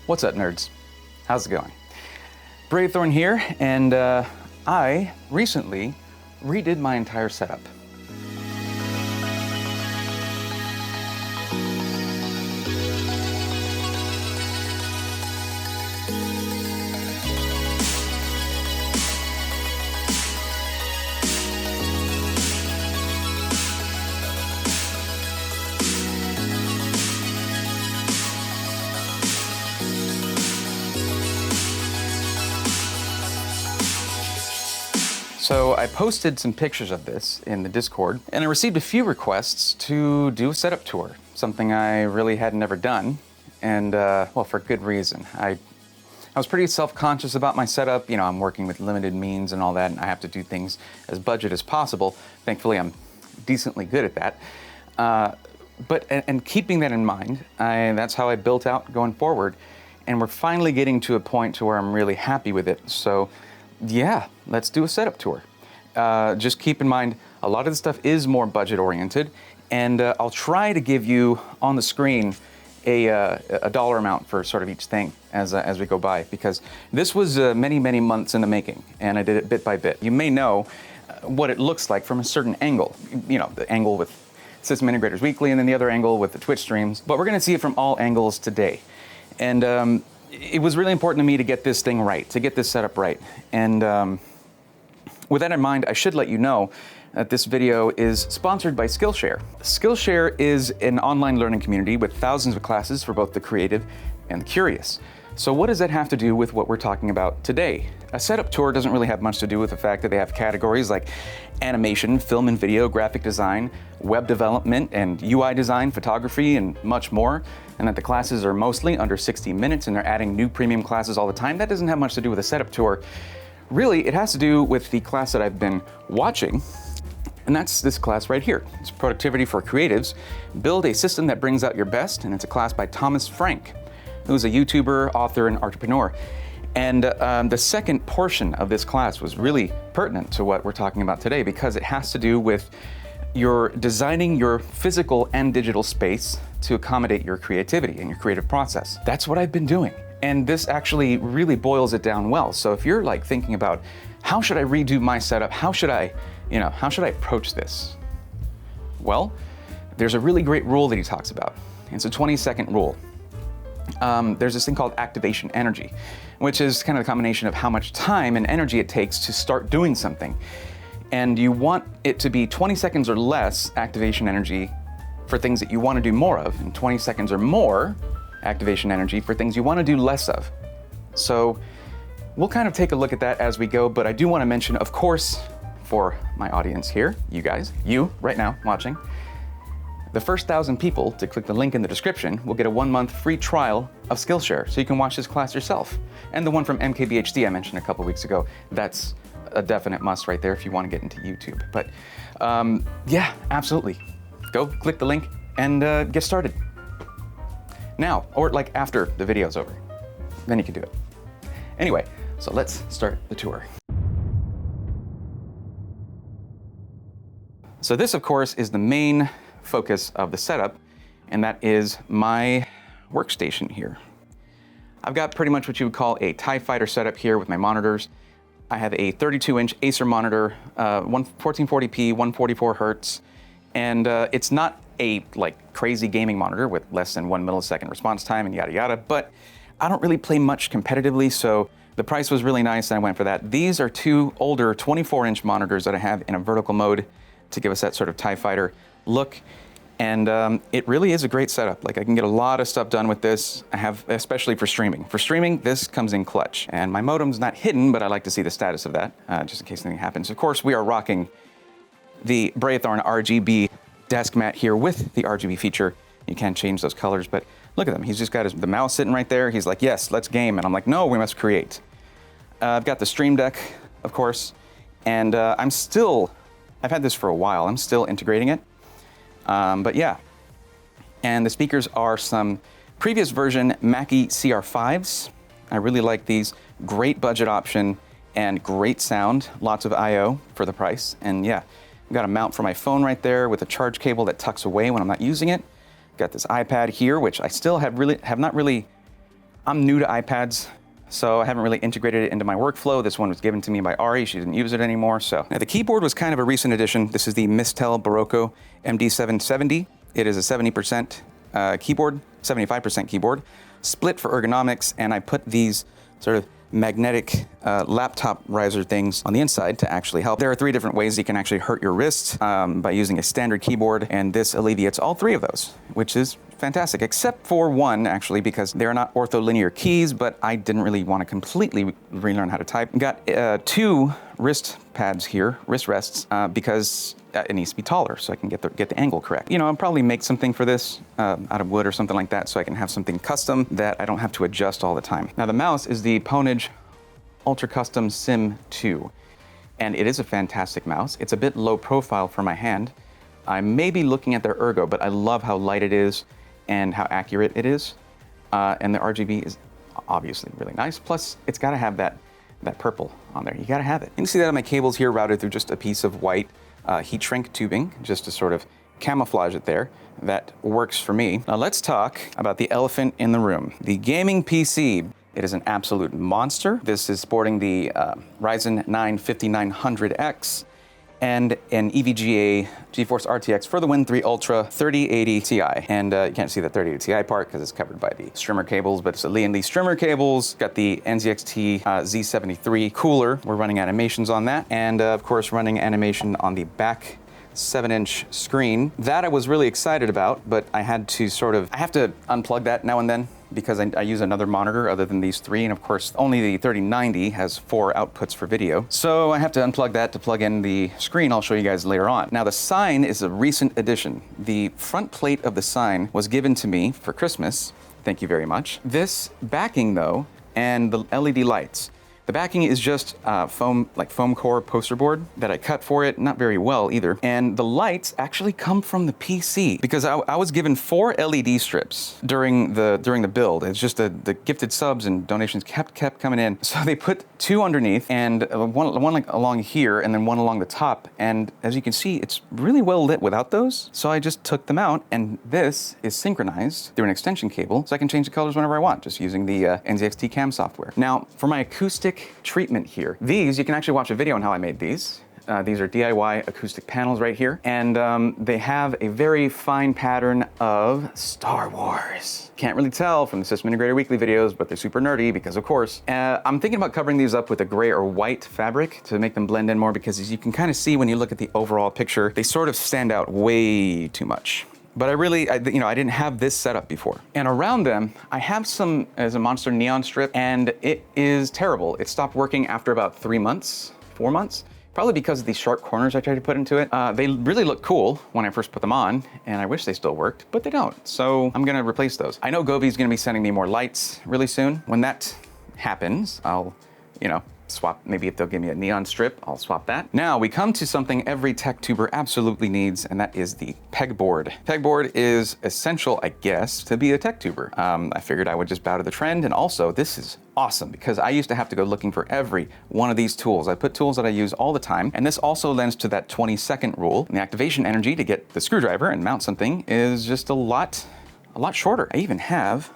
What's up, nerds? How's it going? Bravethorn here, and I recently redid my entire setup. So I posted some pictures of this in the Discord, and I received a few requests to do a setup tour, something I really had never done, and well, for good reason. I was pretty self-conscious about my setup. You know, I'm working with limited means and all that, and I have to do things as budget as possible. Thankfully, I'm decently good at that. But keeping that in mind, that's how I built out going forward, and we're finally getting to a point to where I'm really happy with it. So yeah, let's do a setup tour. Just keep in mind, a lot of the stuff is more budget oriented, and I'll try to give you on the screen a dollar amount for sort of each thing as we go by, because this was many, many months in the making, and I did it bit by bit. You may know what it looks like from a certain angle, you know, the angle with System Integrators Weekly, and then the other angle with the Twitch streams, but we're gonna see it from all angles today. And it was really important to me to get this thing right, to get this setup right. And with that in mind, I should let you know that this video is sponsored by Skillshare. Skillshare is an online learning community with thousands of classes for both the creative and the curious. So what does that have to do with what we're talking about today? A setup tour doesn't really have much to do with the fact that they have categories like animation, film and video, graphic design, web development, and UI design, photography, and much more, and that the classes are mostly under 60 minutes and they're adding new premium classes all the time. That doesn't have much to do with a setup tour. Really, it has to do with the class that I've been watching, and that's this class right here. It's Productivity for Creatives. Build a system that brings out your best, and it's a class by Thomas Frank, who's a YouTuber, author, and entrepreneur. And the second portion of this class was really pertinent to what we're talking about today, because it has to do with your designing your physical and digital space to accommodate your creativity and your creative process. That's what I've been doing. And this actually really boils it down well. So if you're like thinking about, how should I redo my setup? How should I approach this? Well, there's a really great rule that he talks about. It's a 20-second rule. There's this thing called activation energy, which is kind of the combination of how much time and energy it takes to start doing something. And you want it to be 20 seconds or less activation energy for things that you want to do more of, and 20 seconds or more activation energy for things you want to do less of. So we'll kind of take a look at that as we go, but I do want to mention, of course, for my audience here, you guys, you right now watching, the first 1,000 people to click the link in the description will get a 1-month free trial of Skillshare, so you can watch this class yourself. And the one from MKBHD I mentioned a couple weeks ago, that's a definite must right there if you want to get into YouTube. But yeah, absolutely. Go click the link and get started. Now, or like after the video's over, then you can do it. Anyway, so let's start the tour. So this, of course, is the main focus of the setup, and that is my workstation here. I've got pretty much what you would call a TIE Fighter setup here with my monitors. I have a 32-inch Acer monitor, 1440p, 144 hertz, and it's not a like crazy gaming monitor with less than 1 millisecond response time and yada yada, but I don't really play much competitively, so the price was really nice and I went for that. These are two older 24-inch monitors that I have in a vertical mode to give us that sort of TIE Fighter look, and it really is a great setup. Like, I can get a lot of stuff done with this. I have, especially for streaming. For streaming, this comes in clutch, and my modem's not hidden, but I like to see the status of that, just in case anything happens. Of course, we are rocking the Bravethorn RGB desk mat here with the RGB feature. You can change those colors, but look at them. He's just got the mouse sitting right there. He's like, yes, let's game. And I'm like, no, we must create. I've got the Stream Deck, of course, and I've had this for a while. I'm still integrating it. But yeah, and the speakers are some previous version Mackie CR5s. I really like these. Great budget option and great sound. Lots of I/O for the price. And yeah, I've got a mount for my phone right there with a charge cable that tucks away when I'm not using it. Got this iPad here, which I still have not really I'm new to iPads, so I haven't really integrated it into my workflow. This one was given to me by Ari. She didn't use it anymore. So now the keyboard was kind of a recent addition. This is the Mistel Barocco MD770. It is a 70% keyboard, 75% keyboard, split for ergonomics, and I put these sort of magnetic laptop riser things on the inside to actually help. There are 3 different ways you can actually hurt your wrists by using a standard keyboard, and this alleviates all 3 of those, which is fantastic, except for one, actually, because they're not ortholinear keys, but I didn't really want to completely relearn how to type. Got 2 wrist pads here, wrist rests, because it needs to be taller so I can get the angle correct. You know, I'll probably make something for this out of wood or something like that so I can have something custom that I don't have to adjust all the time. Now the mouse is the Ponage Ultra Custom Sim 2, and it is a fantastic mouse. It's a bit low profile for my hand. I may be looking at their ergo, but I love how light it is and how accurate it is. And the RGB is obviously really nice. Plus, it's gotta have that purple on there. You gotta have it. You can see that on my cables here routed through just a piece of white heat shrink tubing, just to sort of camouflage it there. That works for me. Now let's talk about the elephant in the room, the gaming PC. It is an absolute monster. This is sporting the Ryzen 9 5900X and an EVGA GeForce RTX for the Win 3 Ultra 3080 Ti. And you can't see the 3080 Ti part because it's covered by the streamer cables, but it's a Lee & Lee streamer cables. Got the NZXT Z73 cooler. We're running animations on that. And of course, running animation on the back 7-inch screen. That I was really excited about, but I have to unplug that now and then because I use another monitor other than these 3, and of course only the 3090 has 4 outputs for video. So I have to unplug that to plug in the screen. I'll show you guys later on. Now the sign is a recent addition. The front plate of the sign was given to me for Christmas. Thank you very much. This backing though, and the LED lights. The backing is just foam core poster board that I cut for it, not very well either. And the lights actually come from the PC because I was given 4 LED strips during the build. It's just the gifted subs and donations kept coming in. So they put 2 underneath and one like along here and then one along the top. And as you can see, it's really well lit without those. So I just took them out, and this is synchronized through an extension cable, so I can change the colors whenever I want, just using the NZXT Cam software. Now for my acoustic treatment here. These, you can actually watch a video on how I made these. These are DIY acoustic panels right here. And they have a very fine pattern of Star Wars. Can't really tell from the System Integrator Weekly videos, but they're super nerdy because of course. I'm thinking about covering these up with a gray or white fabric to make them blend in more, because as you can kind of see when you look at the overall picture, they sort of stand out way too much. But I didn't have this setup before. And around them, I have some as a Monster neon strip, and it is terrible. It stopped working after about 3 months, 4 months, probably because of these sharp corners I tried to put into it. They really look cool when I first put them on, and I wish they still worked, but they don't. So I'm gonna replace those. I know Govi's gonna be sending me more lights really soon. When that happens, I'll, swap, maybe if they'll give me a neon strip, I'll swap that. Now we come to something every tech tuber absolutely needs, and that is the pegboard. Pegboard is essential, I guess, to be a tech tuber. I figured I would just bow to the trend, and also this is awesome because I used to have to go looking for every one of these tools. I put tools that I use all the time, and this also lends to that 20-second rule. And the activation energy to get the screwdriver and mount something is just a lot shorter. I even have,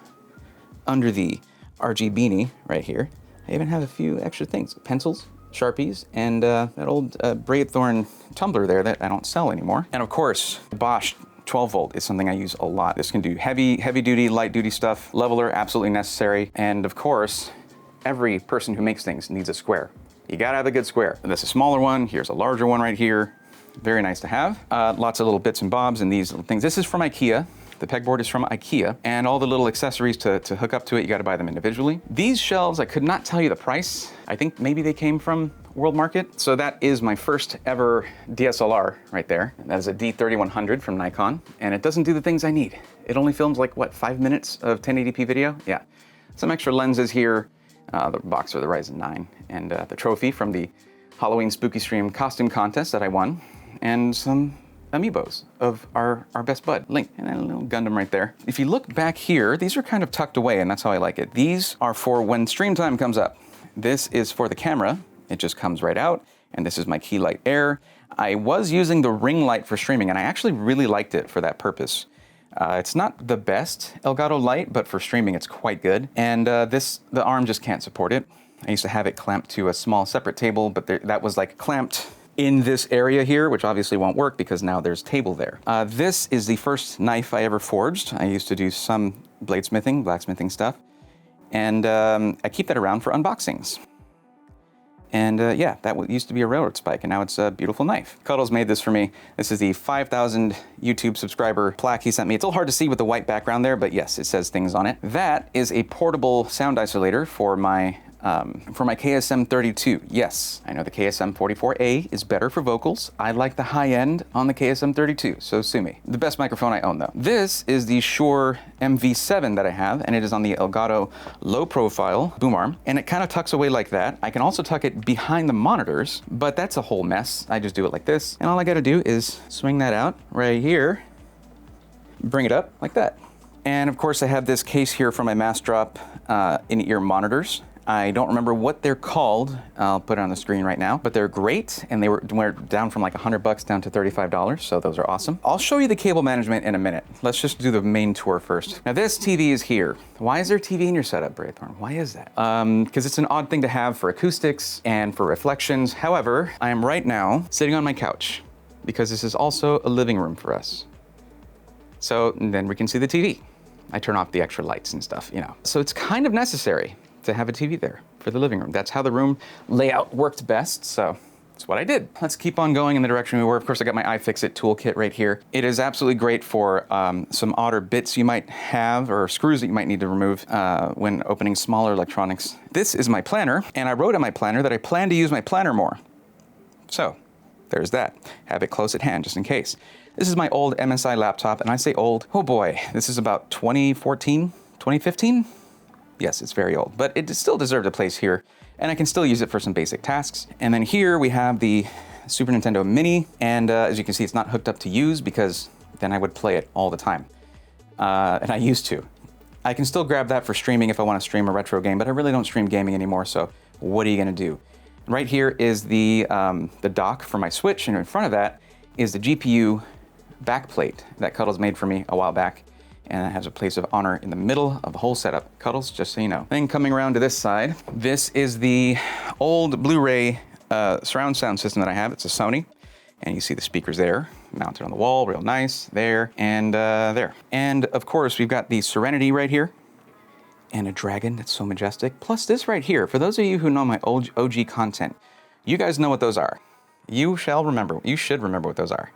under the RG beanie right here, I even have a few extra things, pencils, Sharpies, and that old Braidthorn tumbler there that I don't sell anymore. And of course, Bosch 12 volt is something I use a lot. This can do heavy duty, light duty stuff. Leveler, absolutely necessary. And of course, every person who makes things needs a square. You gotta have a good square. And that's a smaller one, here's a larger one right here. Very nice to have. Lots of little bits and bobs and these little things. This is from IKEA. The pegboard is from IKEA, and all the little accessories to hook up to it, you gotta buy them individually. These shelves, I could not tell you the price. I think maybe they came from World Market. So that is my first ever DSLR right there. That is a D3100 from Nikon, and it doesn't do the things I need. It only films like, what, 5 minutes of 1080p video? Yeah. Some extra lenses here, the box for the Ryzen 9, and the trophy from the Halloween Spooky Stream costume contest that I won, and some amiibos of our best bud, Link, and then a little Gundam right there. If you look back here, these are kind of tucked away, and that's how I like it. These are for when stream time comes up. This is for the camera. It just comes right out, and this is my key light Air. I was using the ring light for streaming, and I actually really liked it for that purpose. It's not the best Elgato light, but for streaming it's quite good. And the arm just can't support it. I used to have it clamped to a small separate table, but that was like clamped in this area here, which obviously won't work because now there's table there. This is the first knife I ever forged. I used to do some bladesmithing, blacksmithing stuff, and I keep that around for unboxings. And yeah, that used to be a railroad spike, and now it's a beautiful knife. Cuddles made this for me. This is the 5,000 YouTube subscriber plaque he sent me. It's a little hard to see with the white background there, but yes, it says things on it. That is a portable sound isolator for my KSM32. Yes, I know the KSM44A is better for vocals. I like the high end on the KSM32, so sue me. The best microphone I own though. This is the Shure MV7 that I have, and it is on the Elgato low profile boom arm, and it kind of tucks away like that. I can also tuck it behind the monitors, but that's a whole mess. I just do it like this, and all I gotta do is swing that out right here, bring it up like that. And of course I have this case here for my Mass Drop in-ear monitors. I don't remember what they're called. I'll put it on the screen right now, but they're great, and they were down from like $100 down to $35, so those are awesome. I'll show you the cable management in a minute. Let's just do the main tour first. Now this TV is here. Why is there TV in your setup, Braithorn? Why is that? Because it's an odd thing to have for acoustics and for reflections. However, I am right now sitting on my couch because this is also a living room for us. So then we can see the TV. I turn off the extra lights and stuff, you know. So it's kind of necessary to have a TV there for the living room. That's how the room layout worked best, so that's what I did. Let's keep on going in the direction we were. Of course, I got my iFixit toolkit right here. It is absolutely great for some odder bits you might have or screws that you might need to remove when opening smaller electronics. This is my planner, and I wrote in my planner that I plan to use my planner more. So there's that. Have it close at hand just in case. This is my old MSI laptop, and I say old, oh boy, this is about 2014, 2015? Yes, it's very old, but it still deserved a place here, and I can still use it for some basic tasks. And then here we have the Super Nintendo Mini, and as you can see, it's not hooked up to use because then I would play it all the time, and I used to. I can still grab that for streaming if I want to stream a retro game, but I really don't stream gaming anymore, so what are you gonna do? Right here is the dock for my Switch, and in front of that is the GPU backplate that Cuddles made for me a while back. And it has a place of honor in the middle of the whole setup. Cuddles, just so you know. Then coming around to this side, this is the old Blu-ray surround sound system that I have. It's a Sony, and you see the speakers there, mounted on the wall, real nice, there, and there. And of course, we've got the Serenity right here, and a dragon that's so majestic. Plus this right here, for those of you who know my old OG content, you guys know what those are. You should remember what those are.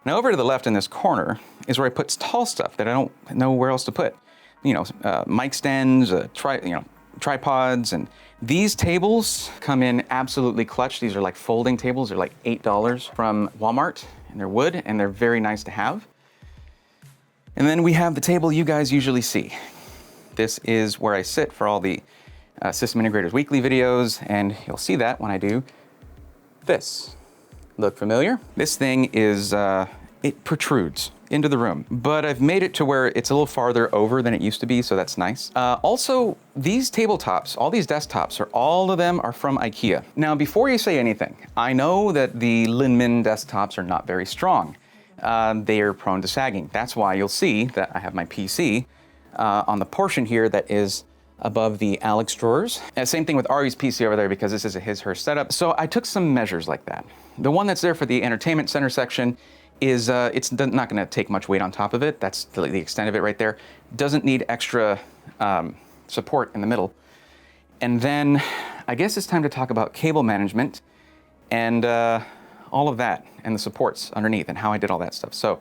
Now over to the left in this corner is where I put tall stuff that I don't know where else to put. You know, mic stands, tripods, and these tables come in absolutely clutch. These are like folding tables. They're like $8 from Walmart, and they're wood, and they're very nice to have. And then we have the table you guys usually see. This is where I sit for all the System Integrators Weekly videos, and you'll see that when I do this. Look familiar? This thing is, it protrudes into the room, but I've made it to where it's a little farther over than it used to be, so that's nice. Also, these tabletops, all these desktops, all of them are from IKEA. Now, before you say anything, I know that the Linmin desktops are not very strong. They are prone to sagging. That's why you'll see that I have my PC on the portion here that is above the Alex drawers. And same thing with Ari's PC over there because this is a his/her setup. So I took some measures like that. The one that's there for the entertainment center section is, it's not gonna take much weight on top of it. That's the extent of it right there. Doesn't need extra support in the middle. And then I guess it's time to talk about cable management and all of that and the supports underneath and how I did all that stuff. So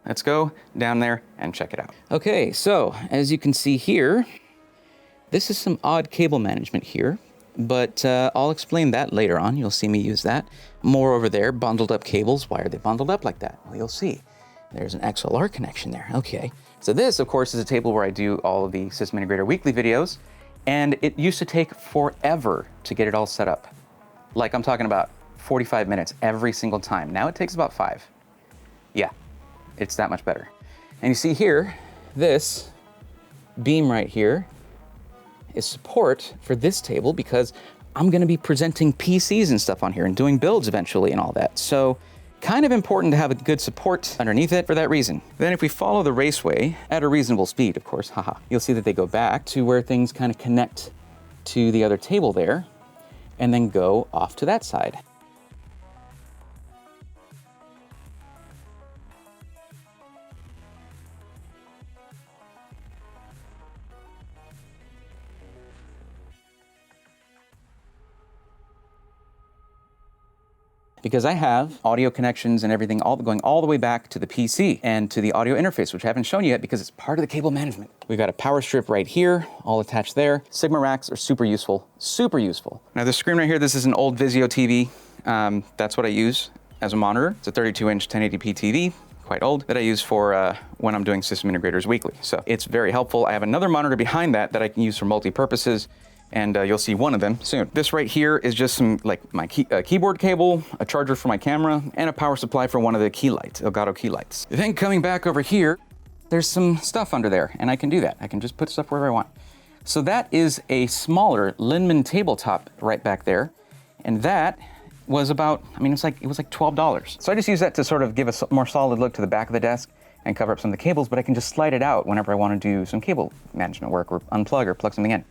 let's go down there and check it out. Okay, so as you can see here, this is some odd cable management here, but I'll explain that later on. You'll see me use that. More over there, bundled up cables. Why are they bundled up like that? Well, you'll see. There's an XLR connection there. Okay. So this, of course, is a table where I do all of the System Integrator Weekly videos, and it used to take forever to get it all set up. Like I'm talking about 45 minutes every single time. Now it takes about 5. Yeah, it's that much better. And you see here, this beam right here is support for this table because I'm gonna be presenting PCs and stuff on here and doing builds eventually and all that. So Kind of important to have a good support underneath it for that reason. Then if we follow the raceway at a reasonable speed, of course, haha, you'll see that they go back to where things kind of connect to the other table there, and then go off to that side. Because I have audio connections and everything going all the way back to the PC and to the audio interface, which I haven't shown you yet because it's part of the cable management. We've got a power strip right here, all attached there. Sigma racks are super useful, super useful. Now this screen right here, this is an old Vizio TV. That's what I use as a monitor. It's a 32-inch 1080p TV, quite old, that I use for when I'm doing System Integrators Weekly. So it's very helpful. I have another monitor behind that I can use for multi-purposes, and you'll see one of them soon. This right here is just some, like, my keyboard cable, a charger for my camera, and a power supply for one of the key lights, Elgato key lights. Then coming back over here, there's some stuff under there, and I can do that. I can just put stuff wherever I want. So that is a smaller Linman tabletop right back there, and that was about, I mean, it was like $12. So I just use that to sort of give a more solid look to the back of the desk and cover up some of the cables, but I can just slide it out whenever I want to do some cable management work or unplug or plug something in.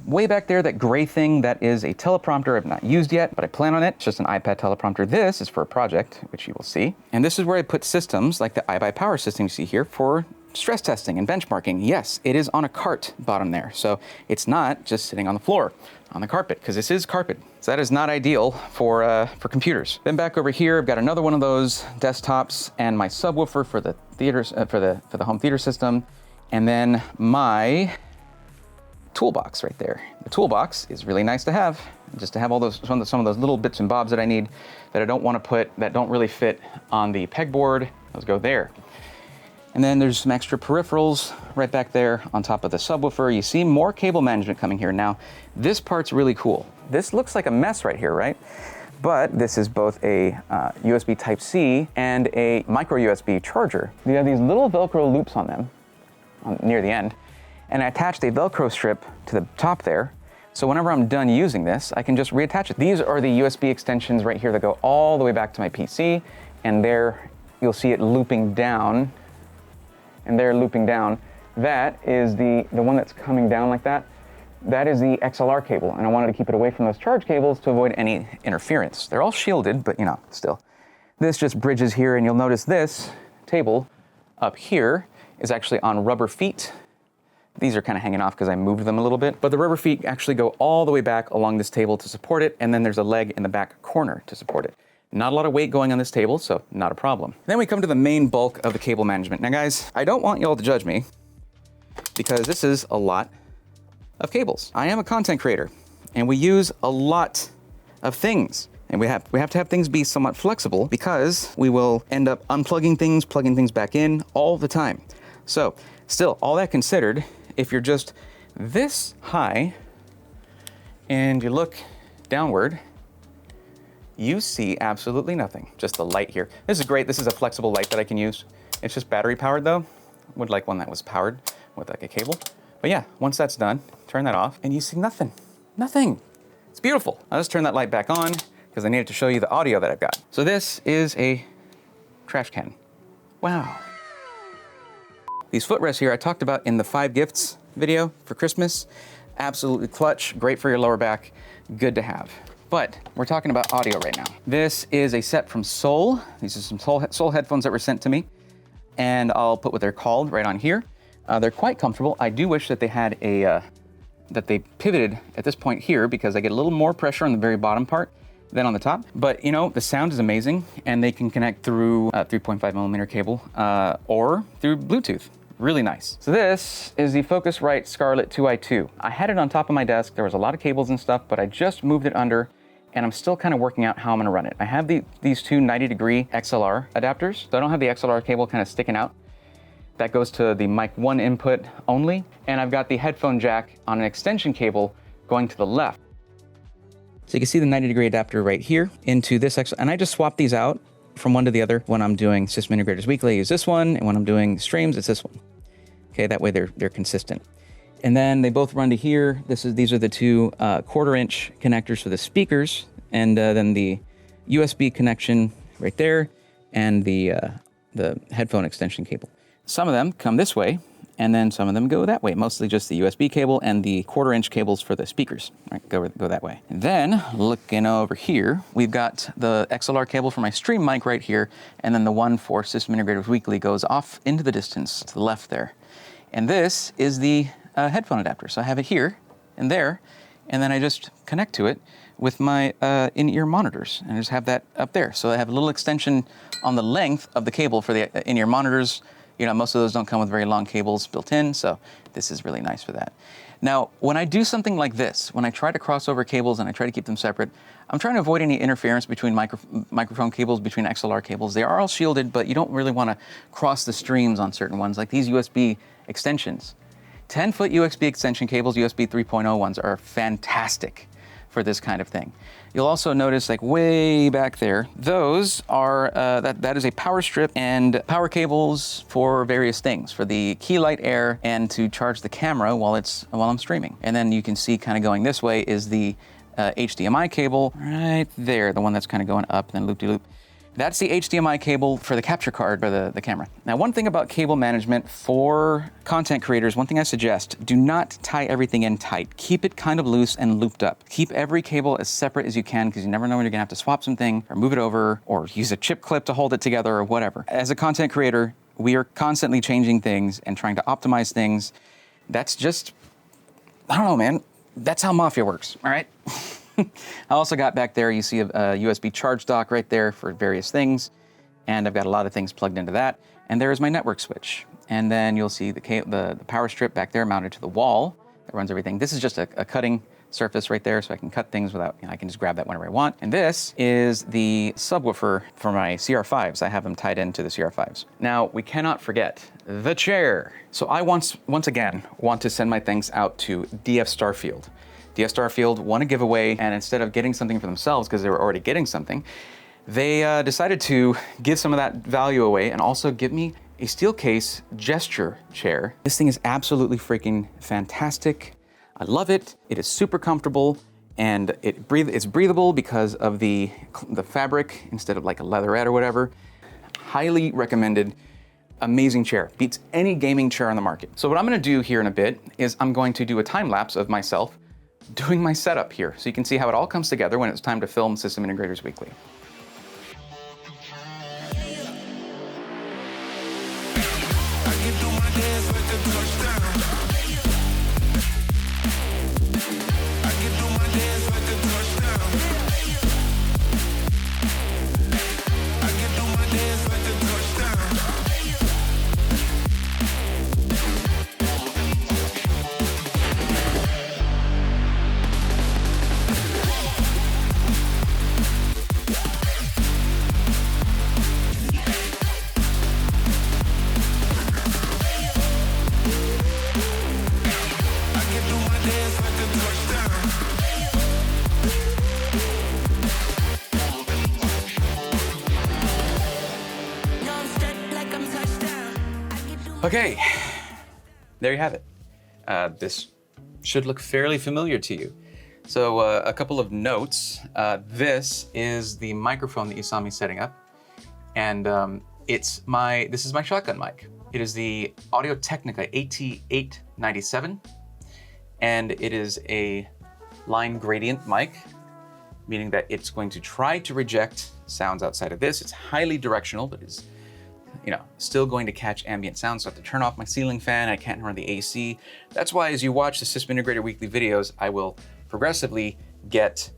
Way back there, that gray thing, that is a teleprompter I've not used yet, but I plan on it. It's just an iPad teleprompter. This is for a project, which you will see. And this is where I put systems like the iBuyPower system you see here for stress testing and benchmarking. Yes, it is on a cart bottom there. So it's not just sitting on the floor, on the carpet, because this is carpet. So that is not ideal for computers. Then back over here, I've got another one of those desktops and my subwoofer for the theaters, for the home theater system. And then my toolbox right there. The toolbox is really nice to have, just to have all those some of those little bits and bobs that I need that I don't want to put, that don't really fit on the pegboard. Those go there. And then there's some extra peripherals right back there on top of the subwoofer. You see more cable management coming here. Now, this part's really cool. This looks like a mess right here, right? But this is both a USB Type-C and a micro USB charger. They have these little Velcro loops on them near the end. And I attached a Velcro strip to the top there. So whenever I'm done using this, I can just reattach it. These are the USB extensions right here that go all the way back to my PC. And there, you'll see it looping down. And there, looping down. That is the one that's coming down like that. That is the XLR cable. And I wanted to keep it away from those charge cables to avoid any interference. They're all shielded, but you know, still. This just bridges here, and you'll notice this table up here is actually on rubber feet. These are kind of hanging off because I moved them a little bit, but the rubber feet actually go all the way back along this table to support it, and then there's a leg in the back corner to support it. Not a lot of weight going on this table, so not a problem. Then we come to the main bulk of the cable management. Now guys, I don't want y'all to judge me because this is a lot of cables. I am a content creator, and we use a lot of things. And we have to have things be somewhat flexible because we will end up unplugging things, plugging things back in all the time. So still, all that considered, if you're just this high and you look downward, you see absolutely nothing. Just the light here. This is great. This is a flexible light that I can use. It's just battery powered though. Would like one that was powered with like a cable. But yeah, once that's done, turn that off and you see nothing. Nothing. It's beautiful. I'll just turn that light back on because I needed to show you the audio that I've got. So this is a trash can. Wow. These footrests here I talked about in the 5 gifts video for Christmas. Absolutely clutch, great for your lower back, good to have. But we're talking about audio right now. This is a set from Soul. These are some Soul headphones that were sent to me, and I'll put what they're called right on here. They're quite comfortable. I do wish that they had that they pivoted at this point here because I get a little more pressure on the very bottom part than on the top. But you know, the sound is amazing, and they can connect through 3.5mm cable or through Bluetooth. Really nice. So this is the Focusrite Scarlett 2i2. I had it on top of my desk. There was a lot of cables and stuff, but I just moved it under, and I'm still kind of working out how I'm gonna run it. I have these two 90-degree XLR adapters, so I don't have the XLR cable kind of sticking out. That goes to the mic 1 input only, and I've got the headphone jack on an extension cable going to the left. So you can see the 90-degree adapter right here into this and I just swap these out from one to the other. When I'm doing System Integrators Weekly, I use this one, and when I'm doing streams, it's this one. Okay, that way they're consistent. And then they both run to here. These are the two 1/4-inch connectors for the speakers, and then the USB connection right there, and the headphone extension cable. Some of them come this way, and then some of them go that way, mostly just the USB cable and the 1/4-inch cables for the speakers, right, go that way. And then, looking over here, we've got the XLR cable for my stream mic right here, and then the one for System Integrators Weekly goes off into the distance to the left there. And this is the headphone adapter. So I have it here and there, and then I just connect to it with my in-ear monitors, and I just have that up there. So I have a little extension on the length of the cable for the in-ear monitors. You know, most of those don't come with very long cables built in, so this is really nice for that. Now, when I do something like this, when I try to cross over cables and I try to keep them separate, I'm trying to avoid any interference between microphone cables, between XLR cables. They are all shielded, but you don't really want to cross the streams on certain ones, like these USB extensions. 10-foot USB extension cables, USB 3.0 ones, are fantastic for this kind of thing. You'll also notice, like way back there, those are, that is a power strip and power cables for various things, for the key light air and to charge the camera while I'm streaming. And then you can see kind of going this way is the HDMI cable right there, the one that's kind of going up and then loop-de-loop. That's the HDMI cable for the capture card for the camera. Now, one thing about cable management for content creators, one thing I suggest, do not tie everything in tight. Keep it kind of loose and looped up. Keep every cable as separate as you can, because you never know when you're gonna have to swap something or move it over or use a chip clip to hold it together or whatever. As a content creator, we are constantly changing things and trying to optimize things. That's just, I don't know, man. That's how Mafia works, all right? I also got back there, you see a USB charge dock right there for various things, and I've got a lot of things plugged into that. And there's my network switch. And then you'll see the power strip back there mounted to the wall that runs everything. This is just a cutting surface right there, so I can cut things without, I can just grab that whenever I want. And this is the subwoofer for my CR5s. I have them tied into the CR5s. Now, we cannot forget the chair. So I once again want to send my thanks out to DFStarfield. DFStarfield won a giveaway, and instead of getting something for themselves, because they were already getting something, they decided to give some of that value away and also give me a Steelcase gesture chair. This thing is absolutely freaking fantastic. I love it. It is super comfortable, and it's breathable because of the fabric instead of like a leatherette or whatever. Highly recommended. Amazing chair. Beats any gaming chair on the market. So what I'm gonna do here in a bit is I'm going to do a time lapse of myself doing my setup here, so you can see how it all comes together when it's time to film System Integrators Weekly. Okay, there you have it. This should look fairly familiar to you. So a couple of notes. This is the microphone that you saw me setting up, and this is my shotgun mic. It is the Audio-Technica AT897, and it is a line gradient mic, meaning that it's going to try to reject sounds outside of this. It's highly directional, but is still going to catch ambient sounds. So I have to turn off my ceiling fan. I can't run the AC. That's why as you watch the System Integrator Weekly videos, I will progressively get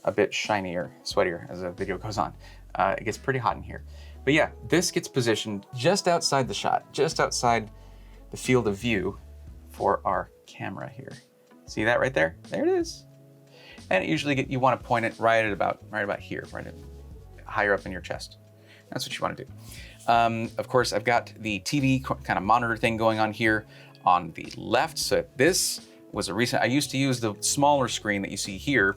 a bit shinier, sweatier as the video goes on. It gets pretty hot in here. But yeah, this gets positioned just outside the shot, just outside the field of view for our camera here. See that right there? There it is. And usually you want to point it right about here, higher up in your chest. That's what you want to do. Of course, I've got the TV kind of monitor thing going on here on the left. So this was I used to use the smaller screen that you see here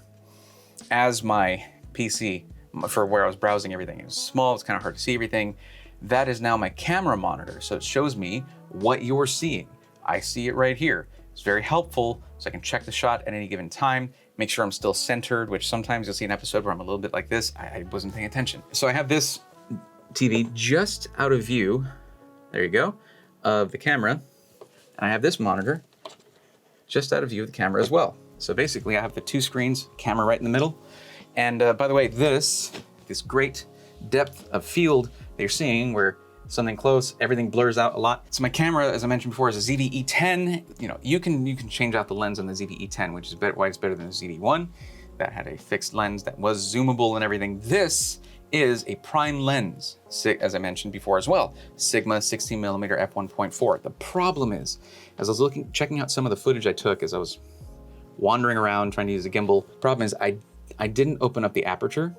as my PC for where I was browsing everything. It was small, it's kind of hard to see everything. That is now my camera monitor. So it shows me what you're seeing. I see it right here. It's very helpful, so I can check the shot at any given time, make sure I'm still centered, which sometimes you'll see an episode where I'm a little bit like this. I wasn't paying attention. So I have this TV just out of view, there you go, of the camera. And I have this monitor just out of view of the camera as well. So basically I have the two screens, camera right in the middle. And by the way, this great depth of field that you're seeing where something close, everything blurs out a lot. So my camera, as I mentioned before, is a ZV-E10. You know, you can change out the lens on the ZV-E10, which is why it's better than the ZV-1. That had a fixed lens that was zoomable and everything. This is a prime lens, as I mentioned before as well, Sigma 16mm f1.4. The problem is, as I was checking out some of the footage I took as I was wandering around trying to use a gimbal, problem is I didn't open up the aperture.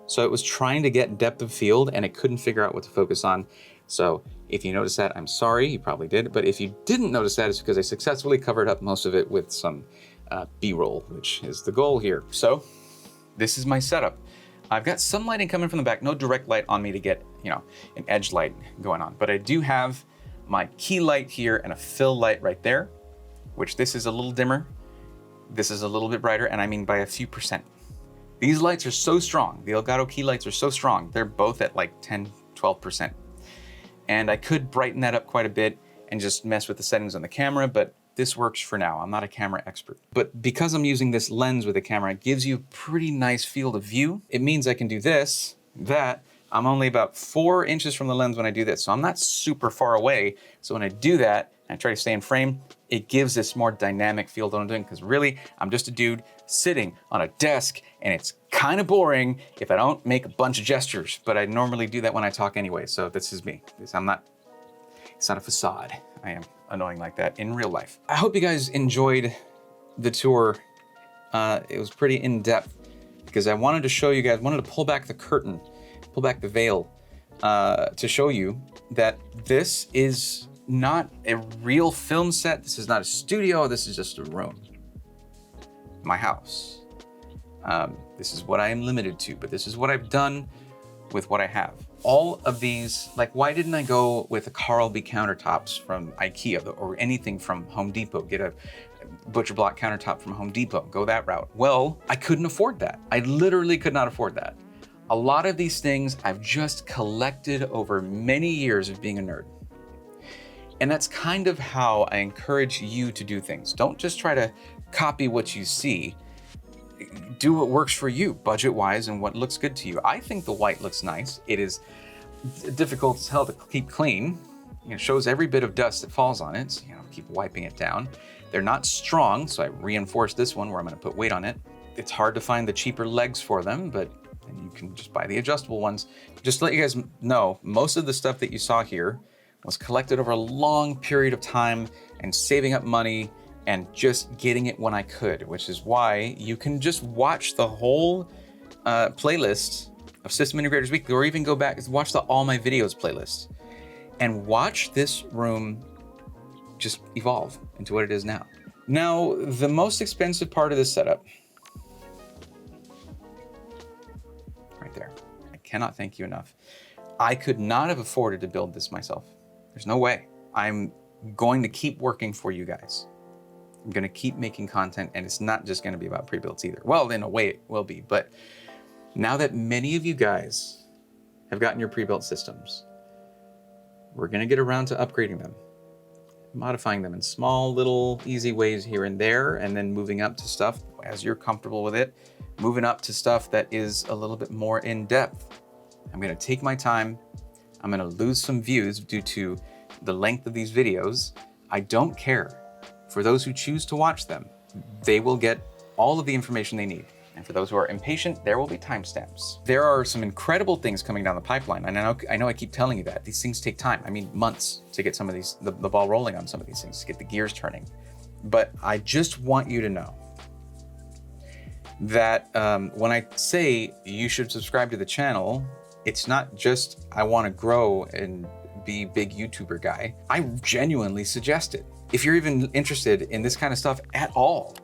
So it was trying to get depth of field and it couldn't figure out what to focus on. So if you noticed that, I'm sorry, you probably did. But if you didn't notice that, it's because I successfully covered up most of it with some B-roll, which is the goal here. So this is my setup. I've got some lighting coming from the back, no direct light on me to get, you know, an edge light going on. But I do have my key light here and a fill light right there, which this is a little dimmer. This is a little bit brighter, and I mean by a few percent. These lights are so strong. The Elgato key lights are so strong. They're both at like 10, 12%. And I could brighten that up quite a bit and just mess with the settings on the camera, but this works for now. I'm not a camera expert. But because I'm using this lens with the camera, it gives you a pretty nice field of view. It means I can do this, that. I'm only about 4 inches from the lens when I do this, so I'm not super far away. So when I do that, and I try to stay in frame, it gives this more dynamic feel that I'm doing, because really, I'm just a dude sitting on a desk, and it's kind of boring if I don't make a bunch of gestures, but I normally do that when I talk anyway, so this is me. It's not a facade. I am annoying like that in real life. I hope you guys enjoyed the tour. It was pretty in-depth, because I wanted to show you guys, wanted to pull back the curtain, pull back the veil, to show you that this is not a real film set. This is not a studio. This is just a room. My house. This is what I am limited to, but this is what I've done with what I have. All of these, like, why didn't I go with the Carl B countertops from IKEA or anything from Home Depot? Get a butcher block countertop from Home Depot, go that route. Well, I couldn't afford that. I literally could not afford that. A lot of these things I've just collected over many years of being a nerd. And that's kind of how I encourage you to do things. Don't just try to copy what you see. Do what works for you, budget-wise, and what looks good to you. I think the white looks nice. It is difficult as hell to keep clean. You know, it shows every bit of dust that falls on it. So, you know, keep wiping it down. They're not strong, so I reinforced this one where I'm gonna put weight on it. It's hard to find the cheaper legs for them, but then you can just buy the adjustable ones. Just to let you guys know, most of the stuff that you saw here was collected over a long period of time and saving up money and just getting it when I could, which is why you can just watch the whole playlist of System Integrators Weekly, or even go back and watch the All My Videos playlist and watch this room just evolve into what it is now. Now, the most expensive part of this setup, right there, I cannot thank you enough. I could not have afforded to build this myself. There's no way. I'm going to keep working for you guys. I'm gonna keep making content, and it's not just gonna be about pre-builds either. Well, in a way it will be, but now that many of you guys have gotten your pre-built systems, we're gonna get around to upgrading them, modifying them in small, little, easy ways here and there, and then moving up to stuff as you're comfortable with it, moving up to stuff that is a little bit more in depth. I'm gonna take my time. I'm gonna lose some views due to the length of these videos. I don't care. For those who choose to watch them, they will get all of the information they need. And for those who are impatient, there will be timestamps. There are some incredible things coming down the pipeline. And I know I keep telling you that. These things take time. I mean, months to get some of these, the ball rolling on some of these things, to get the gears turning. But I just want you to know that when I say you should subscribe to the channel, it's not just I want to grow and be big YouTuber guy. I genuinely suggest it. If you're even interested in this kind of stuff at all,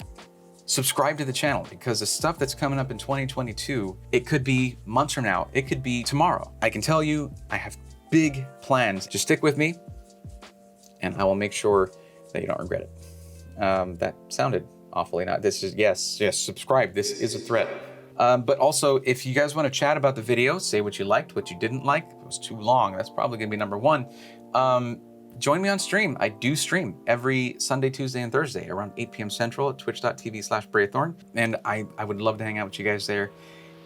subscribe to the channel, because the stuff that's coming up in 2022, it could be months from now, it could be tomorrow. I can tell you, I have big plans. Just stick with me and I will make sure that you don't regret it. That sounded awfully not. This is, yes, subscribe. This is a threat. But also, if you guys want to chat about the video, say what you liked, what you didn't like, was too long. That's probably gonna be number one. Join me on stream. I do stream every Sunday, Tuesday, and Thursday around 8 p.m. Central at twitch.tv/BraveThorn. And I would love to hang out with you guys there.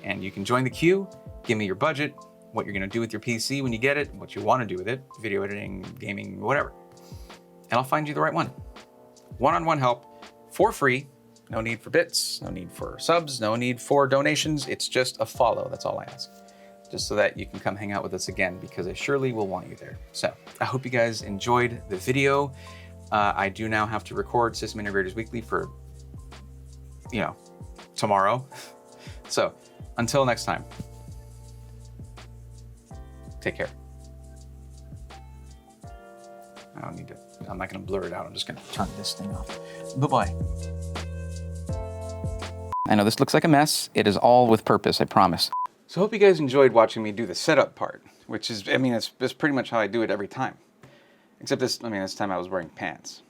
And you can join the queue, give me your budget, what you're gonna do with your PC when you get it, what you wanna do with it, video editing, gaming, whatever. And I'll find you the right one. One-on-one help for free. No need for bits, no need for subs, no need for donations. It's just a follow, that's all I ask. Just so that you can come hang out with us again, because I surely will want you there. So I hope you guys enjoyed the video. I do now have to record System Integrators Weekly for, tomorrow. So until next time, take care. I'm not gonna blur it out. I'm just gonna turn this thing off. Bye-bye. I know this looks like a mess. It is all with purpose, I promise. So I hope you guys enjoyed watching me do the setup part, which is, it's pretty much how I do it every time. Except this time I was wearing pants.